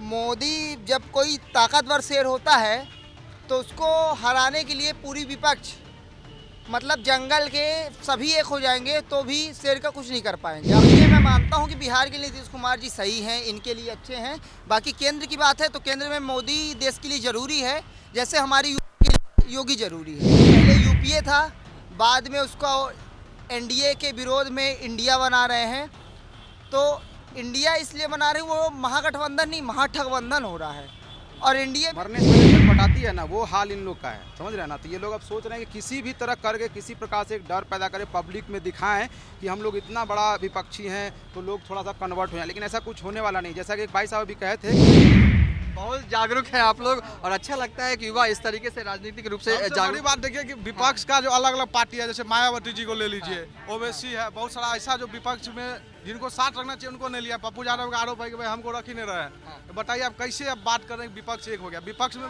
मोदी जब कोई ताकतवर शेर होता है तो उसको हराने के लिए पूरी विपक्ष मतलब जंगल के सभी एक हो जाएंगे तो भी शेर का कुछ नहीं कर पाएंगे। अब ये मैं मानता हूँ कि बिहार के लिए नीतीश कुमार जी सही हैं, इनके लिए अच्छे हैं। बाकी केंद्र की बात है तो केंद्र में मोदी देश के लिए ज़रूरी है, जैसे हमारी यूपी के लिए योगी ज़रूरी है। पहले यूपीए था, बाद में उसको एनडीए के विरोध में इंडिया बना रहे हैं। तो इंडिया इसलिए बना रहे, वो महागठबंधन नहीं महाठगबंधन हो रहा है। और इंडिया मरने से छटपटाती है ना, वो हाल इन लोग का है, समझ रहे हैं ना। तो ये लोग अब सोच रहे हैं कि किसी भी तरह करके किसी प्रकार से एक डर पैदा करें, पब्लिक में दिखाएं कि हम लोग इतना बड़ा विपक्षी हैं तो लोग थोड़ा सा कन्वर्ट हो जाए। लेकिन ऐसा कुछ होने वाला नहीं। जैसा कि एक भाई साहब भी कहे थे, बहुत जागरूक है आप लोग और अच्छा लगता है कि युवा इस तरीके से राजनीतिक रूप से सबसे बड़ी बात देखिए कि विपक्ष का जो अलग अलग पार्टी है, जैसे मायावती जी को ले लीजिए, ओवैसी है, बहुत सारा ऐसा जो विपक्ष में जिनको साथ रखना चाहिए उनको नहीं लिया। पप्पू यादव का आरोप है कि भाई हमको रख ही नहीं रहे हैं। तो बताइए आप कैसे अब बात कर रहे हैं विपक्ष एक हो गया। विपक्ष में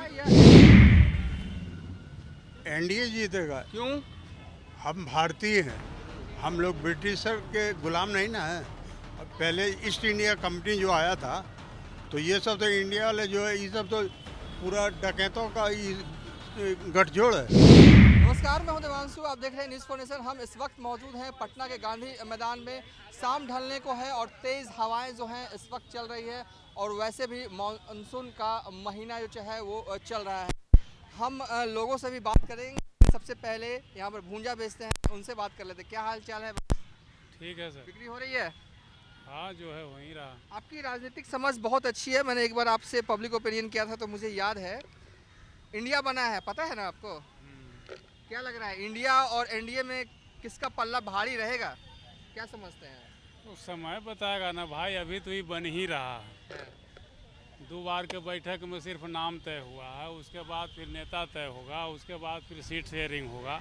एनडीए जीतेगा। क्यों? हम भारतीय हैं, हम लोग ब्रिटिशर के गुलाम नहीं ना हैं। अब पहले ईस्ट इंडिया कंपनी जो आया था तो ये सब तो इंडिया वाले जो है ये सब तो पूरा डकैतों का गठजोड़ है। नमस्कार, मैं हूं देवांशु, आप देख रहे हैं न्यूज़ फॉर नेशन। हम इस वक्त मौजूद हैं पटना के गांधी मैदान में। शाम ढलने को है और तेज़ हवाएं जो हैं इस वक्त चल रही है और वैसे भी मानसून का महीना जो है वो चल रहा है। हम लोगों से भी बात करेंगे। सबसे पहले यहाँ पर भूंजा बेचते हैं, उनसे बात कर लेते हैं। क्या हाल चाल है? ठीक है सर। बिक्री हो रही है? हाँ, जो है वहीं रहा। आपकी राजनीतिक समझ बहुत अच्छी है। मैंने एक बार आपसे पब्लिक ओपिनियन किया था तो मुझे याद है। इंडिया बना है, पता है ना आपको? क्या लग रहा है, इंडिया और एनडीए में किसका पल्ला भारी रहेगा? क्या समझते हैं? तो समय बताएगा ना भाई, अभी तो ये बन ही रहा है। 2 बार के बैठक में सिर्फ नाम तय हुआ है, उसके बाद फिर नेता तय होगा, उसके बाद फिर सीट शेयरिंग होगा।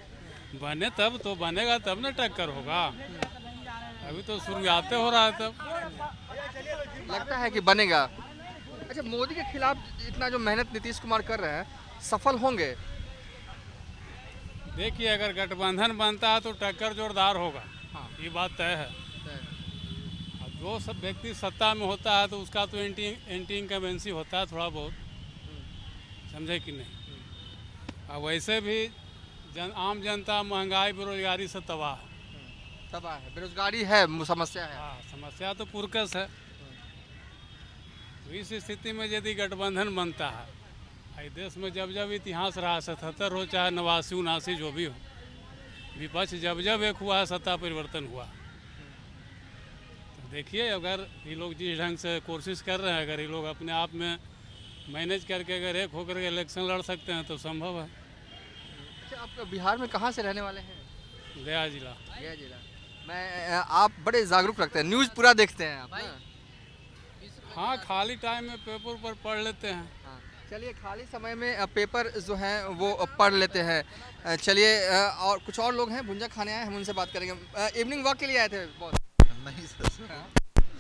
बने तब तो बनेगा, तब ना टक्कर होगा। अभी तो शुरुआतें हो रहा है, तब लगता है कि बनेगा। अच्छा, मोदी के खिलाफ इतना जो मेहनत नीतीश कुमार कर रहे हैं, सफल होंगे? देखिए, अगर गठबंधन बनता है तो टक्कर जोरदार होगा। हाँ। ये बात तय है। अब जो सब व्यक्ति सत्ता में होता है तो उसका तो एंटी इनकम्बेंसी होता है थोड़ा बहुत, समझे कि नहीं। अब वैसे भी आम जनता महंगाई बेरोजगारी से तबाह है। तबाह है, बेरोजगारी है, समस्या है। हाँ, समस्या तो पुरकस है। तो इस स्थिति में यदि गठबंधन बनता है, इस देश में जब जब इतिहास रहा, 77 हो चाहे 89 79 जो भी हो, विपक्ष जब जब एक हुआ है सत्ता परिवर्तन हुआ। तो देखिए, अगर ये लोग जिस ढंग से कोशिश कर रहे हैं, अगर ये लोग अपने आप में मैनेज करके अगर एक होकर के इलेक्शन लड़ सकते हैं तो संभव है। अच्छा, आप बिहार में कहाँ से रहने वाले हैं? गया जिला। गया जिला। मैं आप बड़े जागरूक रखते हैं, न्यूज़ पूरा देखते हैं आप ना? हाँ, खाली टाइम में पेपर पर पढ़ लेते हैं। हाँ, चलिए, खाली समय में पेपर जो हैं वो पढ़ लेते हैं। चलिए, और कुछ और लोग हैं भुंजा खाने आए, हम उनसे बात करेंगे। इवनिंग वॉक के लिए आए थे बॉस? नहीं सर,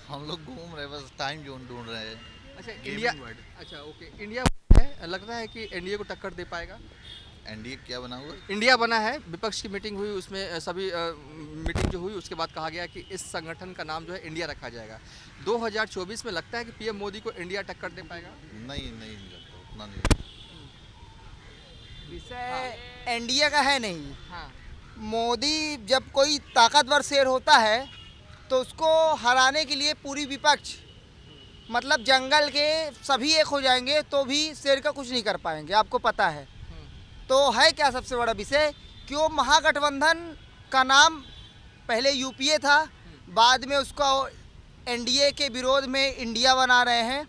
हम लोग घूम रहे, बस टाइम जोन ढूंढ रहे हैं। अच्छा, इंडिया। अच्छा, ओके, इंडिया है, लगता है कि एनडीए को टक्कर दे पाएगा? एनडीए क्या बना हुआ? इंडिया बना है, विपक्ष की मीटिंग हुई, उसमें सभी मीटिंग जो हुई उसके बाद कहा गया कि इस संगठन का नाम जो है इंडिया रखा जाएगा। 2024 में लगता है कि पीएम मोदी को इंडिया टक्कर दे पाएगा? नहीं लगता, उतना नहीं। विषय एनडीए का है नहीं। हाँ। मोदी जब कोई ताकतवर शेर होता है तो उसको हराने के लिए पूरी विपक्ष मतलब जंगल के सभी एक हो जाएंगे तो भी शेर का कुछ नहीं कर पाएंगे। आपको पता है तो है क्या सबसे बड़ा विषय कि वो महागठबंधन का नाम पहले यूपीए था, बाद में उसका एनडीए के विरोध में इंडिया बना रहे हैं।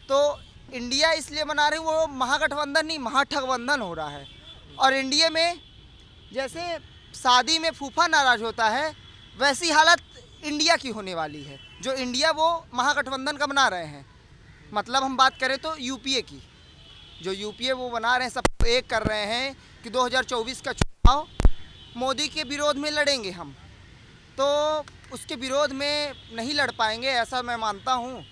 तो इंडिया इसलिए बना रहे, वो महागठबंधन नहीं महाठगबंधन हो रहा है। और इंडिया में जैसे शादी में फूफा नाराज होता है, वैसी हालत इंडिया की होने वाली है। जो इंडिया वो महागठबंधन का बना रहे हैं, मतलब हम बात करें तो यूपीए की, जो यूपीए वो बना रहे हैं, सब एक कर रहे हैं कि 2024 का चुनाव मोदी के विरोध में लड़ेंगे हम, तो उसके विरोध में नहीं लड़ पाएंगे ऐसा मैं मानता हूँ।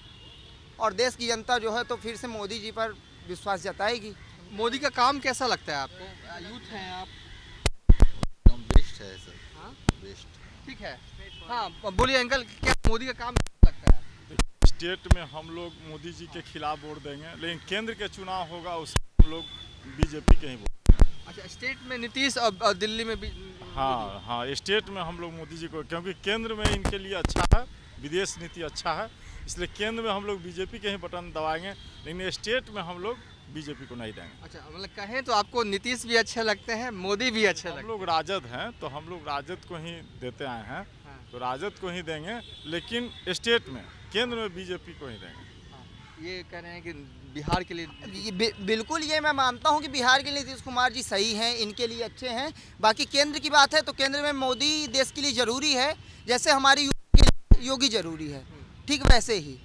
और देश की जनता जो है तो फिर से मोदी जी पर विश्वास जताएगी। मोदी का काम कैसा लगता है आपको? यूथ हैं आप? बेस्ट है सर। हाँ? बेस्ट। ठीक है। हाँ, बोलिए अंकल, क्या मोदी का काम कैसा लगता है? स्टेट में हम लोग मोदी जी के खिलाफ वोट देंगे, लेकिन केंद्र के चुनाव होगा उसमें हम लोग बीजेपी के ही वोट। अच्छा, स्टेट में नीतीश और दिल्ली में भी हाँ हाँ, स्टेट में हम लोग मोदी जी को, क्योंकि केंद्र में इनके लिए अच्छा है, विदेश नीति अच्छा है, इसलिए केंद्र में हम लोग बीजेपी के ही बटन दबाएंगे, लेकिन स्टेट में हम लोग बीजेपी को नहीं देंगे। अच्छा, मतलब कहें तो आपको नीतीश भी अच्छे लगते हैं, मोदी भी अच्छे हम लगते लोग राजद हैं तो हम लोग राजद को ही देते आए हैं, तो राजद को ही देंगे, लेकिन स्टेट में, केंद्र में बीजेपी को ही देंगे। हैं। ये कह रहे हैं कि बिहार के लिए बिल्कुल ये मैं मानता हूँ कि बिहार के लिए नीतीश कुमार जी सही हैं, इनके लिए अच्छे हैं। बाकी केंद्र की बात है तो केंद्र में मोदी देश के लिए ज़रूरी है, जैसे हमारी योगी ज़रूरी है, ठीक वैसे ही।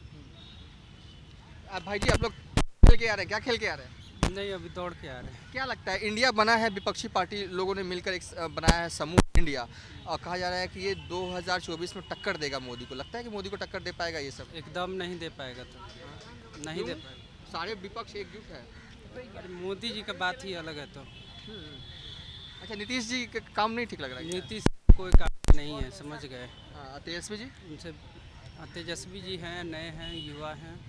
भाई जी, आप लोग खेल के आ रहे हैं, क्या खेल के आ रहे हैं? नहीं, अभी दौड़ के आ रहे हैं। क्या लगता है, इंडिया बना है, विपक्षी पार्टी लोगों ने मिलकर एक बनाया है समूह इंडिया, और कहा जा रहा है कि ये 2024 में टक्कर देगा मोदी को। लगता है कि मोदी को टक्कर दे पाएगा ये सब? एकदम नहीं दे पाएगा, तो नहीं दे पाएगा। सारे विपक्ष एकजुट है। अरे मोदी जी का बात ही अलग है। तो अच्छा, नीतीश जी का काम नहीं ठीक लग रहा है? नीतीश कोई काम नहीं है, समझ गए। तेजस्वी जी? उनसे तेजस्वी जी हैं, नए हैं, युवा हैं।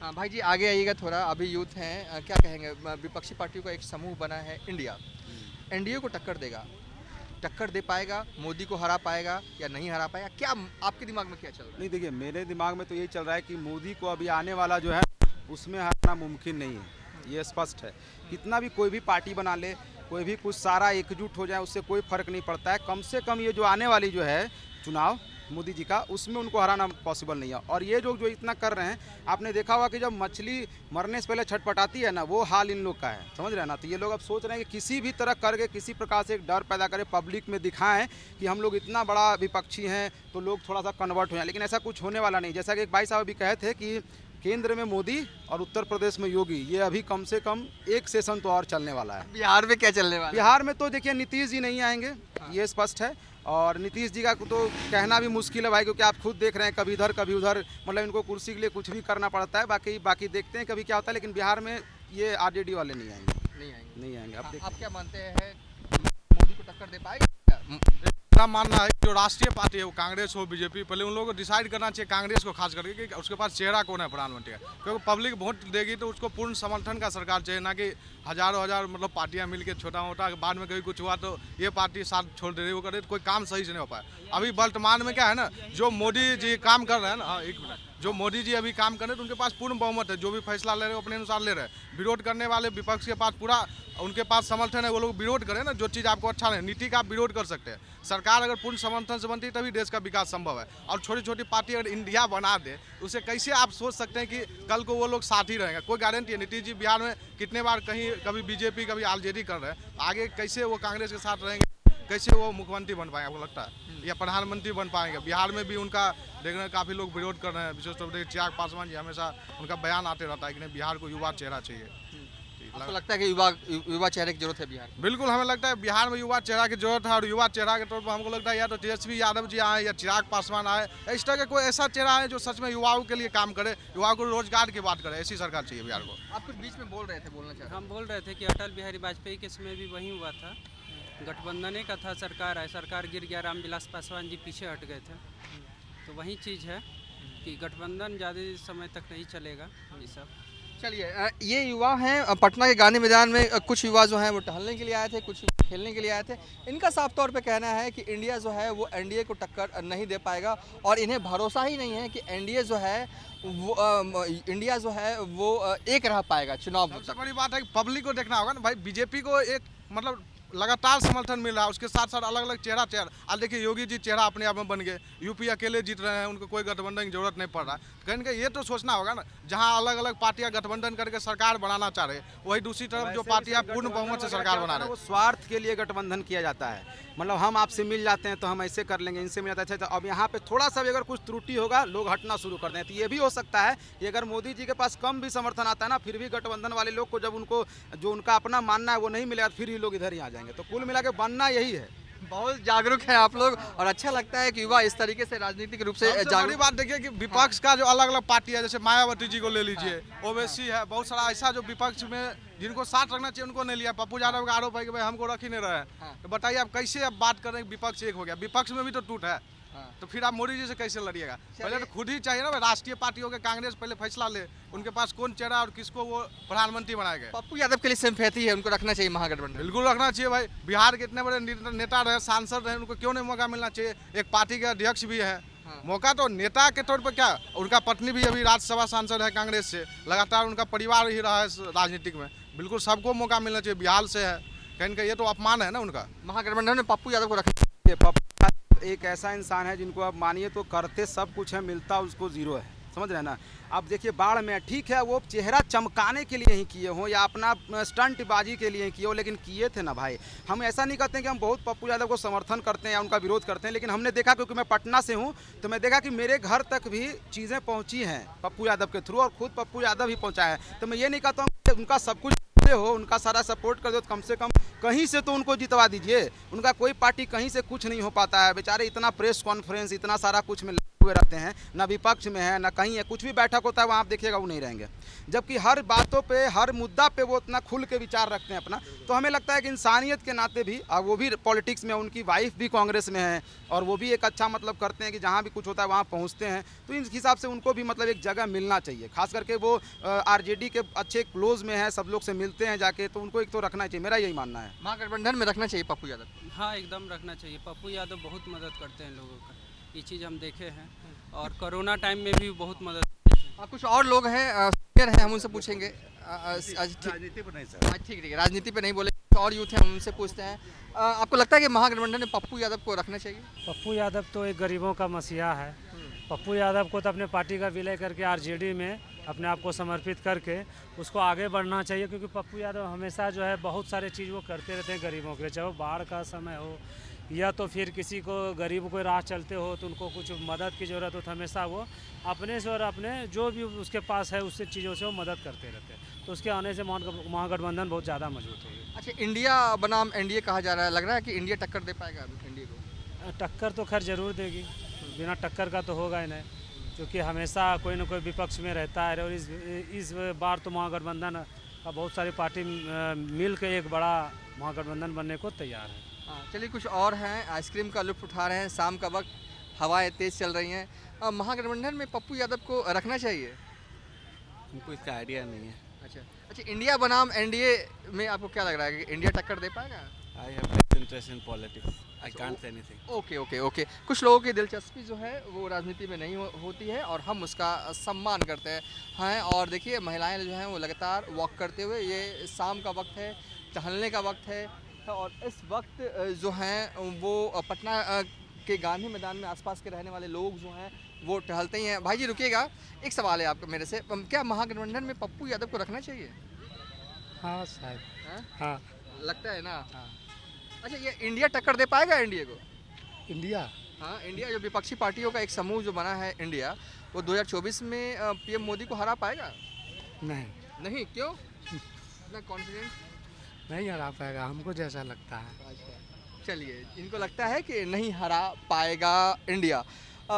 हाँ भाई जी, आगे आइएगा थोड़ा, अभी यूथ हैं, क्या कहेंगे? विपक्षी पार्टियों का एक समूह बना है इंडिया, एनडीए को टक्कर देगा, टक्कर दे पाएगा, मोदी को हरा पाएगा या नहीं हरा पाएगा? क्या आपके दिमाग में क्या चल रहा है? नहीं, देखिए, मेरे दिमाग में तो यही चल रहा है कि मोदी को अभी आने वाला जो है उसमें हराना मुमकिन नहीं है, ये स्पष्ट है। कितना भी कोई भी पार्टी बना ले, कोई भी कुछ सारा एकजुट हो जाए, उससे कोई फर्क नहीं पड़ता है। कम से कम ये जो आने वाली जो है चुनाव मोदी जी का, उसमें उनको हराना पॉसिबल नहीं है। और ये जो इतना कर रहे हैं, आपने देखा होगा कि जब मछली मरने से पहले छटपटाती है ना, वो हाल इन लोग का है, समझ रहे हैं ना। तो ये लोग अब सोच रहे हैं कि किसी भी तरह करके, किसी प्रकार से एक डर पैदा करें, पब्लिक में दिखाएं कि हम लोग इतना बड़ा विपक्षी हैं, तो लोग थोड़ा सा कन्वर्ट हो जाए। लेकिन ऐसा कुछ होने वाला नहीं। जैसा कि एक भाई साहब भी कहे थे कि केंद्र में मोदी और उत्तर प्रदेश में योगी, ये अभी कम से कम एक सेशन तो और चलने वाला है। बिहार में क्या चलने वाला है? बिहार में तो देखिए नीतीश जी नहीं आएंगे, ये स्पष्ट है। और नीतीश जी का तो कहना भी मुश्किल है भाई, क्योंकि आप खुद देख रहे हैं, कभी इधर कभी उधर, मतलब इनको कुर्सी के लिए कुछ भी करना पड़ता है। बाकी देखते हैं कभी क्या होता है, लेकिन बिहार में ये आरजेडी वाले नहीं आएंगे। नहीं आएंगे। आप क्या मानते हैं, मोदी को टक्कर दे पाएगा? मेरा मानना है कि जो राष्ट्रीय पार्टी है, वो कांग्रेस हो बीजेपी, पहले उन लोगों को डिसाइड करना चाहिए, कांग्रेस को खास करके, कि उसके पास चेहरा कौन है प्रधानमंत्री का। क्योंकि पब्लिक वोट देगी तो उसको पूर्ण समर्थन का सरकार चाहिए, ना कि हजारों हजार मतलब पार्टियां मिलकर छोटा मोटा, बाद में कभी कुछ हुआ तो ये पार्टी साथ छोड़ दे रही, वो करे तो कोई काम सही से नहीं हो पाया। अभी वर्तमान में क्या है ना, जो मोदी जी काम कर रहे हैं ना, एक मिनट, जो मोदी जी अभी काम कर रहे हैं तो उनके पास पूर्ण बहुमत है, जो भी फैसला ले रहे हैं अपने अनुसार ले रहे हैं। विरोध करने वाले विपक्ष के पास पूरा उनके पास समर्थन है, वो लोग विरोध करें ना, जो चीज़ आपको अच्छा नहीं, नीति का आप विरोध कर सकते हैं। सरकार अगर पूर्ण समर्थन से बनती है तभी देश का विकास संभव है। और छोटी छोटी पार्टी अगर इंडिया बना दे, उसे कैसे आप सोच सकते हैं कि कल को वो लोग साथ ही रहेंगे? कोई गारंटी है? नीतीश जी बिहार में कितने बार कहीं कभी बीजेपी कभी आरजेडी कर रहे हैं, आगे कैसे वो कांग्रेस के साथ रहेंगे? कैसे वो मुख्यमंत्री बन पाएंगे आपको लगता है, या प्रधानमंत्री बन पाएंगे? बिहार में भी उनका देख रहे हैं काफ़ी लोग विरोध कर रहे हैं, विशेष तौर पर चिराग पासवान जी, हमेशा उनका बयान आते रहता है कि नहीं, बिहार को युवा चेहरा चाहिए। आपको लगता है कि युवा चेहरे की जरूरत है बिहार? बिल्कुल, हमें लगता है बिहार में युवा चेहरा की जरूरत है। और युवा चेहरा के तौर पर हमको लगता है या तो तेजस्वी यादव जी आए या चिराग पासवान आए, इस तरह का कोई ऐसा चेहरा है जो सच में युवाओं के लिए काम करे, युवाओं को रोजगार की बात करे, ऐसी सरकार चाहिए बिहार को। आप कुछ बीच में बोल रहे थे, बोलना चाह रहे? हम बोल रहे थे कि अटल बिहारी वाजपेयी के समय भी वही हुआ था, गठबंधन का था, सरकार है, सरकार गिर गया, रामविलास पासवान जी पीछे हट गए थे। तो वही चीज़ है कि गठबंधन ज़्यादा समय तक नहीं चलेगा। ये सब चलिए, ये युवा हैं पटना के गांधी मैदान में। कुछ युवा जो हैं वो टहलने के लिए आए थे, कुछ खेलने के लिए आए थे। इनका साफ तौर पे कहना है कि इंडिया जो है वो एनडीए को टक्कर नहीं दे पाएगा, और इन्हें भरोसा ही नहीं है कि एनडीए जो है वो इंडिया जो है वो एक रह पाएगा चुनाव सबसे तक। बड़ी बात है कि पब्लिक को देखना होगा ना भाई, बीजेपी को एक मतलब लगातार समर्थन मिल रहा है, उसके साथ साथ अलग अलग चेहरा आज देखिए योगी जी चेहरा अपने आप में बन गए, यूपी अकेले जीत रहे हैं, उनको कोई गठबंधन की जरूरत नहीं पड़ रहा है। कहीं ना ये तो सोचना होगा ना, जहां अलग अलग पार्टियां गठबंधन करके सरकार बनाना चाह रहे, वही दूसरी तरफ जो पार्टियां पूर्ण बहुमत से सरकार बना रहे, वो स्वार्थ के लिए गठबंधन किया जाता है। मतलब हम आपसे मिल जाते हैं तो हम ऐसे कर लेंगे, इनसे मिल जाता है। अब यहाँ पे थोड़ा सा भी अगर कुछ त्रुटि होगा, लोग हटना शुरू कर दें। तो ये भी हो सकता है कि अगर मोदी जी के पास कम भी समर्थन आता है ना, फिर भी गठबंधन वाले लोग को जब उनको जो उनका अपना मानना है वो नहीं मिलेगा, फिर ये लोग इधर ही आ जाएंगे। तो कुल मिला के बनना यही है। बहुत जागरूक हैं आप लोग, और अच्छा लगता है कि युवा इस तरीके से राजनीतिक रूप से बड़ी जागरूक। बात देखिए कि विपक्ष का जो अलग अलग पार्टी है, जैसे मायावती जी को ले लीजिए, ओवैसी है, बहुत सारा ऐसा जो विपक्ष में जिनको साथ रखना चाहिए उनको नहीं लिया। पप्पू यादव का आरोप है कि भाई हमको रख ही नहीं रहे हैं। तो बताइए आप कैसे अब बात कर रहे हैं विपक्ष एक हो गया? विपक्ष में भी तो टूट है, तो फिर आप मोदी जी से कैसे लड़िएगा? पहले तो खुद ही चाहिए ना, राष्ट्रीय पार्टियों के कांग्रेस पहले फैसला ले, उनके पास कौन चेहरा और किसको वो प्रधानमंत्री बनाएगा। पप्पू यादव के लिए सिंपैथी है, उनको रखना चाहिए महागठबंधन। बिल्कुल रखना चाहिए भाई, बिहार के इतने बड़े नेता रहे, सांसद रहे, उनको क्यों नहीं मौका मिलना चाहिए? एक पार्टी के अध्यक्ष भी है, मौका तो नेता के तौर पर क्या, उनका पत्नी भी अभी राज्यसभा सांसद है कांग्रेस से, लगातार उनका परिवार ही रहा है राजनीतिक में। बिल्कुल सबको मौका मिलना चाहिए, बिहार से है, कहीं का ये तो अपमान है ना उनका। महागठबंधन में पप्पू यादव को रखना ये पप्पू यादव एक ऐसा इंसान है जिनको आप मानिए तो करते सब कुछ है, मिलता उसको जीरो है, समझ रहे हैं ना। अब देखिए बाढ़ में ठीक है वो चेहरा चमकाने के लिए ही किए हों या अपना स्टंटबाजी के लिए किए हो, लेकिन किए थे ना भाई। हम ऐसा नहीं कहते हैं कि हम बहुत पप्पू यादव को समर्थन करते हैं या उनका विरोध करते हैं, लेकिन हमने देखा, क्योंकि मैं पटना से हूं, तो मैं देखा कि मेरे घर तक भी चीज़ें पहुंची हैं पप्पू यादव के थ्रू, और खुद पप्पू यादव ही पहुंचाया है। तो मैं ये नहीं कहता हूँ कि उनका सब कुछ हो, उनका सारा सपोर्ट कर दो, तो कम से कम कहीं से तो उनको जितवा दीजिए। उनका कोई पार्टी कहीं से कुछ नहीं हो पाता है, बेचारे इतना प्रेस कॉन्फ्रेंस इतना सारा कुछ में हुए रहते हैं, ना विपक्ष में है ना कहीं है, कुछ भी बैठक होता है वहाँ आप देखिएगा वो नहीं रहेंगे, जबकि हर बातों पे हर मुद्दा पे वो इतना खुल के विचार रखते हैं अपना। तो हमें लगता है कि इंसानियत के नाते भी, और वो भी पॉलिटिक्स में, उनकी वाइफ भी कांग्रेस में है और वो भी एक अच्छा मतलब करते हैं कि जहाँ भी कुछ होता है वहाँ पहुँचते हैं, तो इस हिसाब से उनको भी मतलब एक जगह मिलना चाहिए। खास करके वो आरजेडी के अच्छे क्लोज में है, सब लोग से मिलते हैं जाके, तो उनको एक तो रखना चाहिए, मेरा यही मानना है। महागठबंधन में रखना चाहिए पप्पू यादव। हाँ एकदम रखना चाहिए, पप्पू यादव बहुत मदद करते हैं लोगों का, ये चीज़ हम देखे हैं, और कोरोना टाइम में भी बहुत मदद। कुछ और लोग हैं, सीनियर हैं, हम उनसे पूछेंगे। राजनीति पर नहीं सर, ठीक है, राजनीति पे नहीं बोले, कुछ और यूथ हैं हम उनसे पूछते हैं। आपको लगता है कि महागठबंधन में पप्पू यादव को रखना चाहिए? पप्पू यादव तो एक गरीबों का मसीहा है। पप्पू यादव को तो अपने पार्टी का विलय करके आरजेडी में अपने आप को समर्पित करके उसको आगे बढ़ना चाहिए, क्योंकि पप्पू यादव हमेशा जो है बहुत सारे चीज़ वो करते रहते हैं गरीबों के लिए, चाहे वो बाढ़ का समय हो या तो फिर किसी को गरीब को राह चलते हो तो उनको कुछ मदद की ज़रूरत हो, तो हमेशा वो अपने से और अपने जो भी उसके पास है उससे चीज़ों से वो मदद करते रहते हैं। तो उसके आने से महागठबंधन बहुत ज़्यादा मजबूत होगी। अच्छा, इंडिया बनाम एनडीए कहा जा रहा है, लग रहा है कि इंडिया टक्कर दे पाएगा एनडीए को? टक्कर तो खैर ज़रूर देगी, बिना टक्कर का तो होगा ही नहीं, क्योंकि हमेशा कोई ना कोई विपक्ष में रहता है। और इस बार तो महागठबंधन का बहुत सारी पार्टी मिल के एक बड़ा महागठबंधन बनने को तैयार है। चलिए, कुछ और हैं, आइसक्रीम का लुत्फ उठा रहे हैं, शाम का वक्त, हवाएं तेज़ चल रही हैं। महागठबंधन में पप्पू यादव को रखना चाहिए? हमको इसका आइडिया नहीं है। अच्छा, इंडिया बनाम एनडीए में आपको क्या लग रहा है कि इंडिया टक्कर दे पाएगा? I have less interest in politics, I can't say anything. Okay. कुछ लोगों की दिलचस्पी जो है वो राजनीति में नहीं होती है और हम उसका सम्मान करते हैं। और देखिए, महिलाएं जो हैं वो लगातार वॉक करते हुए, ये शाम का वक्त है, टहलने का वक्त है, और इस वक्त जो हैं वो पटना के गांधी मैदान में आसपास के रहने वाले लोग जो हैं वो टहलते ही हैं। भाई जी रुकिएगा, एक सवाल है आपको मेरे से, क्या महागठबंधन में पप्पू यादव को रखना चाहिए? हाँ शायद, हाँ लगता है ना। अच्छा, ये इंडिया टक्कर दे पाएगा एनडीए को? इंडिया, हाँ, इंडिया जो विपक्षी पार्टियों का एक समूह जो बना है इंडिया, वो 2024 में पीएम मोदी को हरा पाएगा? नहीं, क्यों? इतना कॉन्फिडेंस नहीं हरा पाएगा, हमको जैसा लगता है। चलिए, इनको लगता है कि नहीं हरा पाएगा इंडिया।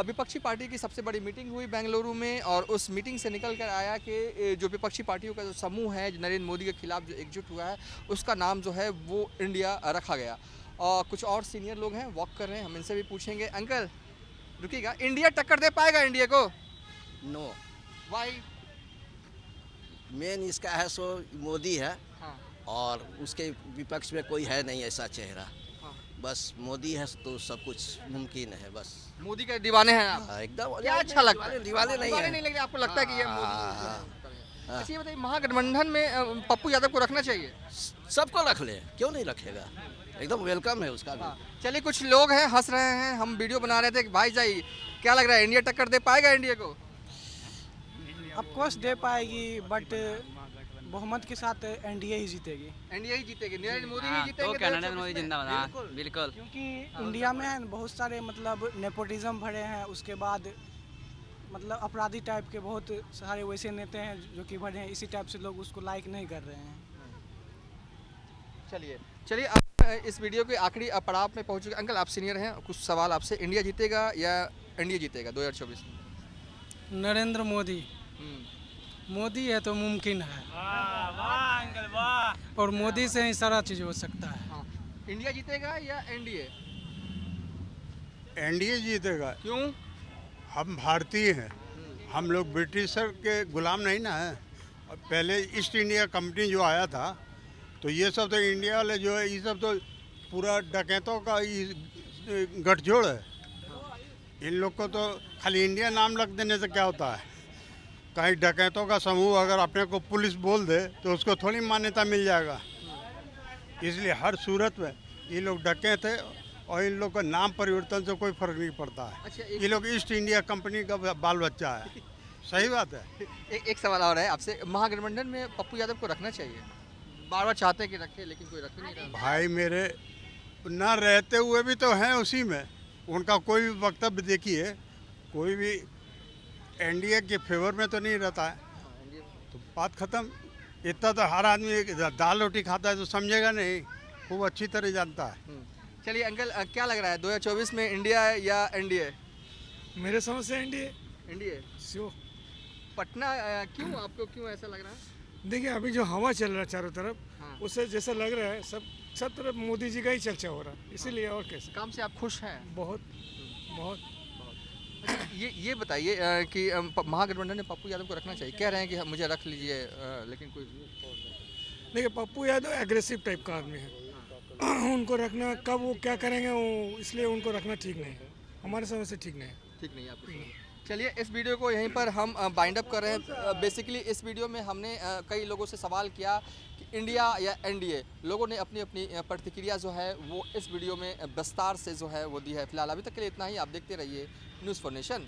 विपक्षी पार्टी की सबसे बड़ी मीटिंग हुई बेंगलुरु में, और उस मीटिंग से निकल कर आया कि जो विपक्षी पार्टियों का जो समूह है, जो नरेंद्र मोदी के खिलाफ जो एकजुट हुआ है, उसका नाम जो है वो इंडिया रखा गया। और कुछ और सीनियर लोग हैं, वॉक कर रहे हैं, हम इनसे भी पूछेंगे। अंकल रुकिएगा, इंडिया टक्कर दे पाएगा इंडिया को? No, Y? मेन इसका है सो मोदी है, हाँ। और उसके विपक्ष में कोई है नहीं ऐसा चेहरा, बस मोदी है तो सब कुछ मुमकिन है। बस मोदी के दीवाने हैं आप? एकदम। क्या अच्छा लगता है? दीवाने नहीं है, नहीं लग रहा आपको? लगता है कि ये मोदी? अच्छा, ये बताइए, महागठबंधन में पप्पू यादव को रखना चाहिए? सबको रख ले, क्यों नहीं रखेगा, एकदम वेलकम है उसका भी। चलिए, कुछ लोग हैं हंस रहे हैं, हम वीडियो बना रहे थे कि भाई जाई क्या लग रहा है, इंडिया टक्कर दे पाएगा इंडिया को? ऑफकोर्स दे पाएगी, बट बहुमत के साथ एनडीए ही जीतेगी। एनडीए ही जीतेगी, नरेंद्र मोदी ही जीतेंगे। तो कनाडा में मोदी जिंदाबाद, बिल्कुल। क्योंकि इंडिया में बहुत सारे मतलब नेपोटिज्म भरे हैं, उसके बाद मतलब अपराधी टाइप के बहुत सारे वैसे नेता हैं जो कि भरे हैं, इसी टाइप से लोग उसको लाइक नहीं कर रहे हैं। चलिए अब इस वीडियो के आखिरी पड़ाव में पहुँच चुके। अंकल, आप सीनियर हैं, कुछ सवाल आपसे, इंडिया जीतेगा या एनडीए जीतेगा 2024 में? नरेंद्र मोदी, मोदी है तो मुमकिन है। वाह अंकल वाह, और मोदी से ही सारा चीज़ हो सकता है। इंडिया जीतेगा या एनडीए? एनडीए जीतेगा। क्यों? हम भारतीय हैं, हम लोग ब्रिटिशर के गुलाम नहीं ना हैं। और पहले ईस्ट इंडिया कंपनी जो आया था, तो ये सब तो इंडिया वाले जो है, ये सब तो पूरा डकैतों का गठजोड़ है। इन लोग को तो खाली इंडिया नाम रख देने से क्या होता है। कहीं डकैतों का समूह अगर अपने को पुलिस बोल दे तो उसको थोड़ी मान्यता मिल जाएगा। इसलिए हर सूरत में ये लोग डकैत है और इन लोग का नाम परिवर्तन से कोई फर्क नहीं पड़ता है। अच्छा, ये लोग ईस्ट इंडिया कंपनी का बाल बच्चा है। सही बात है। एक सवाल और है आपसे, महागठबंधन में पप्पू यादव को रखना चाहिए? बार बार चाहते हैं कि रखे, लेकिन कोई रख ही नहीं रहा। भाई मेरे ना रहते हुए भी तो हैं उसी में। उनका कोई भी वक्तव्य देखिए, कोई भी एनडीए के फेवर में तो नहीं रहता है, तो बात खत्म। इतना तो हर आदमी दाल रोटी खाता है तो समझेगा नहीं, खूब अच्छी तरह जानता है। चलिए अंकल, क्या लग रहा है 2024 में इंडिया या एनडीए? मेरे समझ से एनडीए। NDA sure. पटना क्यों, आपको क्यों ऐसा लग रहा है? देखिए अभी जो हवा चल रहा है चारों तरफ, हाँ। उससे जैसा लग रहा है सब तरफ मोदी जी का ही चर्चा हो रहा है, इसीलिए। और कैसे? काम से आप खुश हैं? बहुत बहुत। अच्छा, ये बताइए कि महागठबंधन में पप्पू यादव को रखना चाहिए, कह रहे हैं कि मुझे रख लीजिए, लेकिन कोई देखिए पप्पू यादव एग्रेसिव टाइप का आदमी है। उनको रखना, कब वो क्या करेंगे वो, इसलिए उनको रखना ठीक नहीं है, हमारे समझ से ठीक नहीं है। ठीक नहीं है आपको? चलिए इस वीडियो को यहीं पर हम बाइंड अप कर रहे हैं। बेसिकली इस वीडियो में हमने कई लोगों से सवाल किया कि इंडिया या एनडीए। लोगों ने अपनी अपनी प्रतिक्रिया जो है वो इस वीडियो में विस्तार से जो है वो दी है। फिलहाल अभी तक के लिए इतना ही। आप देखते रहिए न्यूज़ फॉर नेशन।